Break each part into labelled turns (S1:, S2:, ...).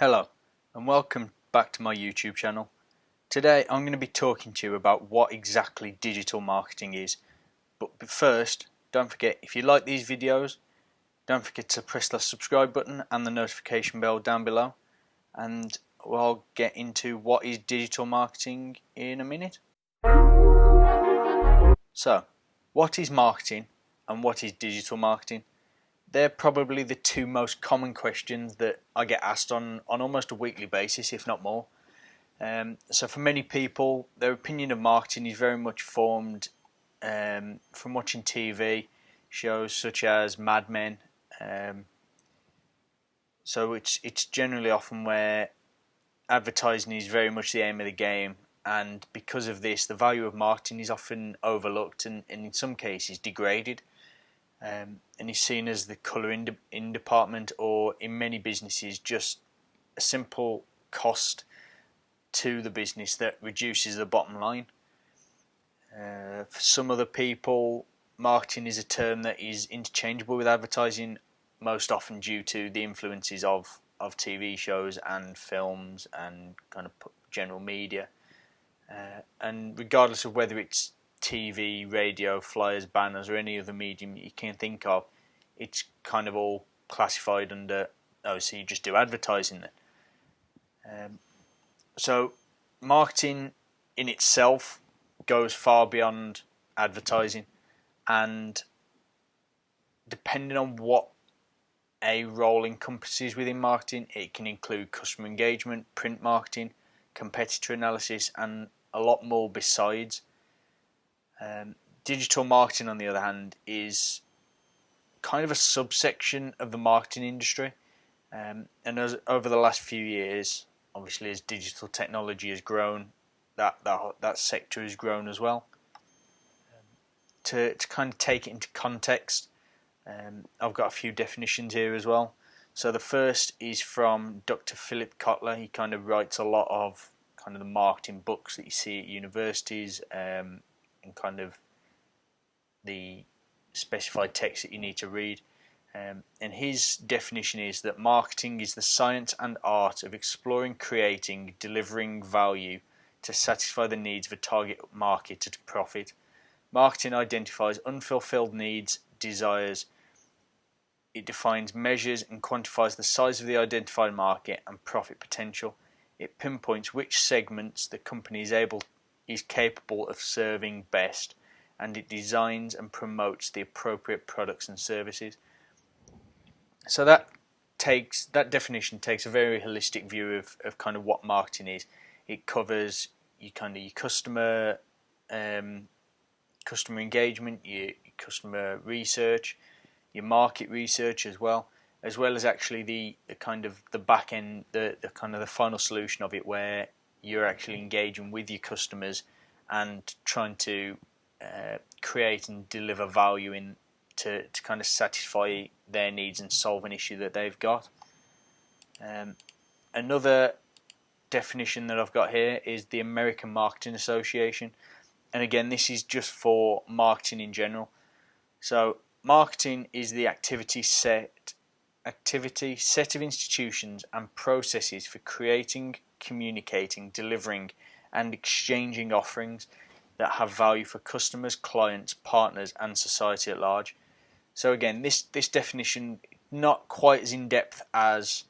S1: Hello and welcome back to my YouTube channel. Today I'm going to be talking to you about what exactly digital marketing is. But first, don't forget, if you like these videos, don't forget to press the subscribe button and the notification bell down below, and I'll get into what is digital marketing in a minute. So, what is marketing and what is digital marketing? They're probably the two most common questions that I get asked on almost a weekly basis, if not more. So for many people, their opinion of marketing is very much formed from watching TV shows such as Mad Men. So it's generally often where advertising is very much the aim of the game, and because of this, the value of marketing is often overlooked and in some cases degraded. And is seen as the colour in department, or in many businesses just a simple cost to the business that reduces the bottom line. For some other people, marketing is a term that is interchangeable with advertising, most often due to the influences of TV shows and films and kind of general media. And regardless of whether it's TV, radio, flyers, banners, or any other medium you can think of, it's kind of all classified under, oh, so you just do advertising then. So marketing in itself goes far beyond advertising, and depending on what a role encompasses within marketing, it can include customer engagement, print marketing, competitor analysis, and a lot more besides. Digital marketing, on the other hand, is kind of a subsection of the marketing industry, and over the last few years, obviously as digital technology has grown, that sector has grown as well. To kind of take it into context, I've got a few definitions here as well. So the first is from Dr. Philip Kotler. He kind of writes a lot of kind of the marketing books that you see at universities, and kind of the specified text that you need to read. And his definition is that marketing is the science and art of exploring, creating, delivering value to satisfy the needs of a target market at a profit. Marketing identifies unfulfilled needs, desires. It defines, measures, and quantifies the size of the identified market and profit potential. It pinpoints which segments the company is capable of serving best, and it designs and promotes the appropriate products and services. So that definition takes a very holistic view of kind of what marketing is. It covers your customer engagement, your customer research, your market research as well as actually the kind of the back end, the kind of the final solution of it, where you're actually engaging with your customers and trying to create and deliver value to kind of satisfy their needs and solve an issue that they've got. Another definition that I've got here is the American Marketing Association, and again, this is just for marketing in general. So marketing is the activity set of institutions and processes for creating, communicating, delivering, and exchanging offerings that have value for customers, clients, partners, and society at large. So again, this definition not quite as in depth as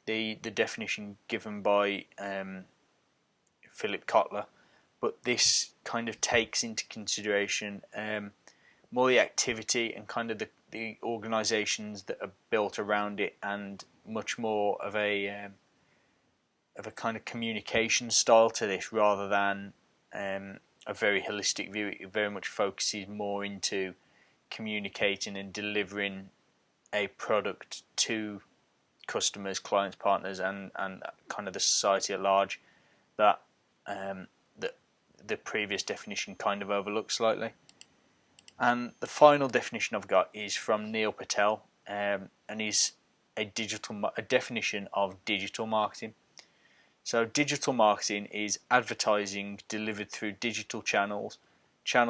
S1: the definition given by Philip Kotler, but this kind of takes into consideration more the activity and kind of the organisations that are built around it, and much more of a kind of communication style to this, rather than a very holistic view. It very much focuses more into communicating and delivering a product to customers, clients, partners, and kind of the society at large that the previous definition kind of overlooks slightly. And the final definition I've got is from Neil Patel, and is a definition of digital marketing. So digital marketing is advertising delivered through digital channels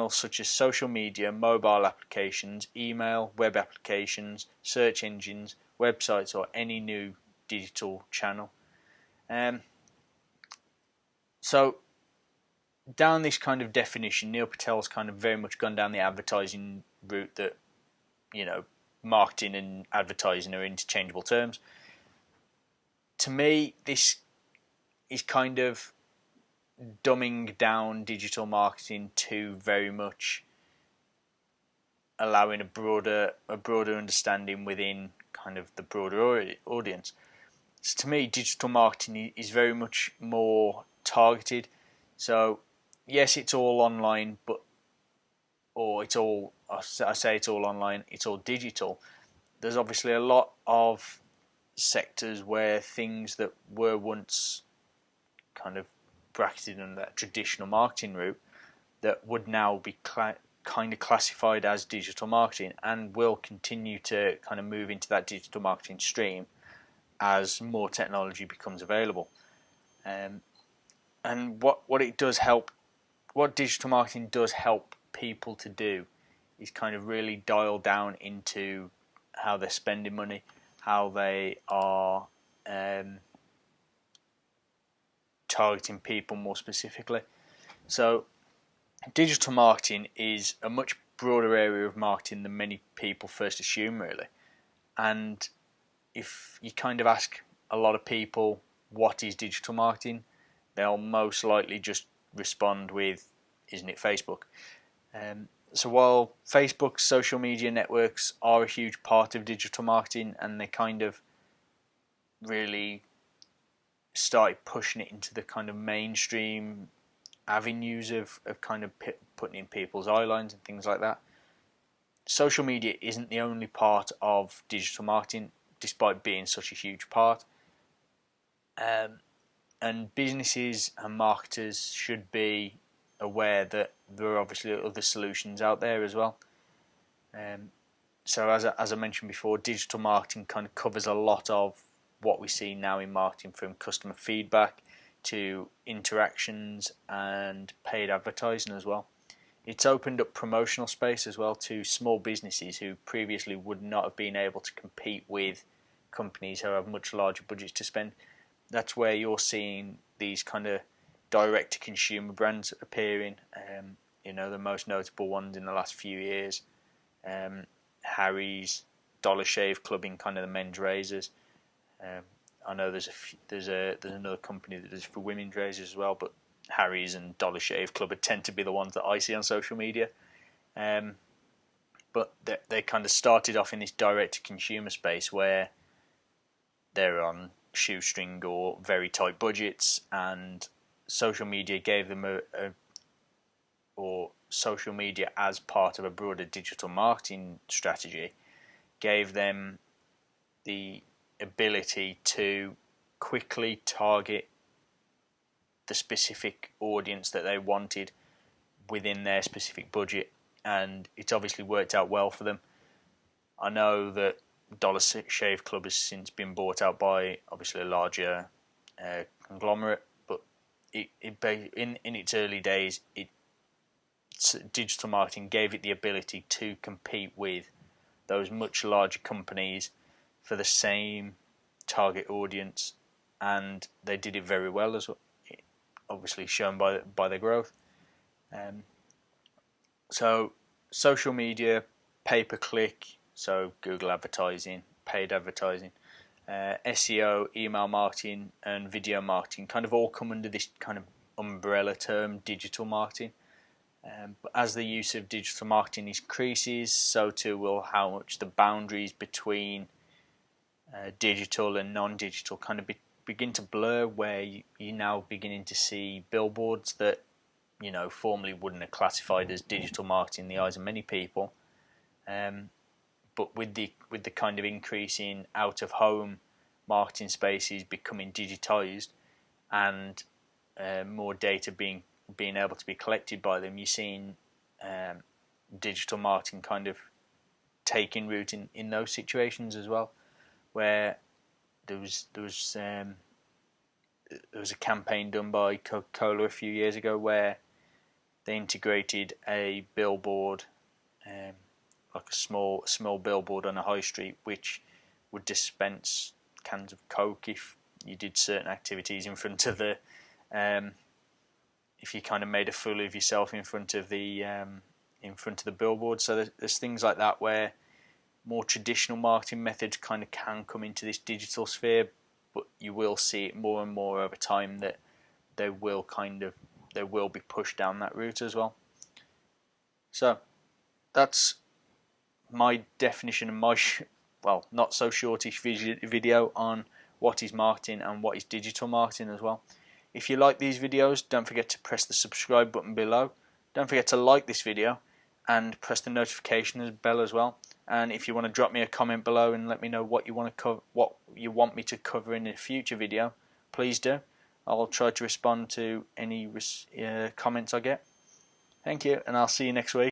S1: such as social media, mobile applications, email, web applications, search engines, websites, or any new digital channel. So down this kind of definition, Neil Patel's kind of very much gone down the advertising route that, marketing and advertising are interchangeable terms. To me, this is kind of dumbing down digital marketing to very much allowing a broader understanding within kind of the broader audience. So to me, digital marketing is very much more targeted. So yes, it's all online, I say it's all online, it's all digital. There's obviously a lot of sectors where things that were once kind of bracketed under that traditional marketing route that would now be kind of classified as digital marketing and will continue to kind of move into that digital marketing stream as more technology becomes available. And what it does help, what digital marketing does help people to do is kind of really dial down into how they're spending money, how they are targeting people more specifically. So digital marketing is a much broader area of marketing than many people first assume, really. And if you kind of ask a lot of people what is digital marketing, they'll most likely just respond with, isn't it Facebook? So while Facebook's social media networks are a huge part of digital marketing, and they kind of really started pushing it into the kind of mainstream avenues of kind of putting in people's eye lines and things like that, social media isn't the only part of digital marketing, despite being such a huge part. And businesses and marketers should be aware that there are obviously other solutions out there as well. So as I mentioned before, digital marketing kind of covers a lot of what we see now in marketing, from customer feedback to interactions and paid advertising as well. It's opened up promotional space as well to small businesses who previously would not have been able to compete with companies who have much larger budgets to spend. That's where you're seeing these kind of direct-to-consumer brands appearing. The most notable ones in the last few years, Harry's, Dollar Shave Club in kind of the men's razors. I know there's another company that does for women's razors as well, but Harry's and Dollar Shave Club tend to be the ones that I see on social media. But they kind of started off in this direct-to-consumer space where they're on shoestring or very tight budgets, and social media gave them or social media as part of a broader digital marketing strategy gave them the ability to quickly target the specific audience that they wanted within their specific budget, and it's obviously worked out well for them. I know that Dollar Shave Club has since been bought out by obviously a larger conglomerate, but in its early days, digital marketing gave it the ability to compete with those much larger companies for the same target audience, and they did it very well, as well, obviously shown by their growth. So social media, pay-per-click, so Google advertising, paid advertising, SEO, email marketing, and video marketing kind of all come under this kind of umbrella term, digital marketing. But as the use of digital marketing increases, so too will how much the boundaries between digital and non-digital kind of begin to blur, where you're now beginning to see billboards that formerly wouldn't have classified as digital marketing in the eyes of many people. But with the kind of increase in out-of-home marketing spaces becoming digitized and more data being able to be collected by them, you're seeing digital marketing kind of taking root in those situations as well, where there was a campaign done by Coca-Cola a few years ago where they integrated a billboard, like a small billboard on a high street, which would dispense cans of Coke if you did certain activities in front of the if you kind of made a fool of yourself in front of the billboard. So there's things like that where more traditional marketing methods kind of can come into this digital sphere, but you will see it more and more over time that they will be pushed down that route as well. So that's my definition and my not so shortish video on what is marketing and what is digital marketing as well. If you like these videos, don't forget to press the subscribe button below. Don't forget to like this video and press the notification bell as well. And if you want to drop me a comment below and let me know what you want me to cover in a future video, please do. I'll try to respond to any comments I get. Thank you, and I'll see you next week.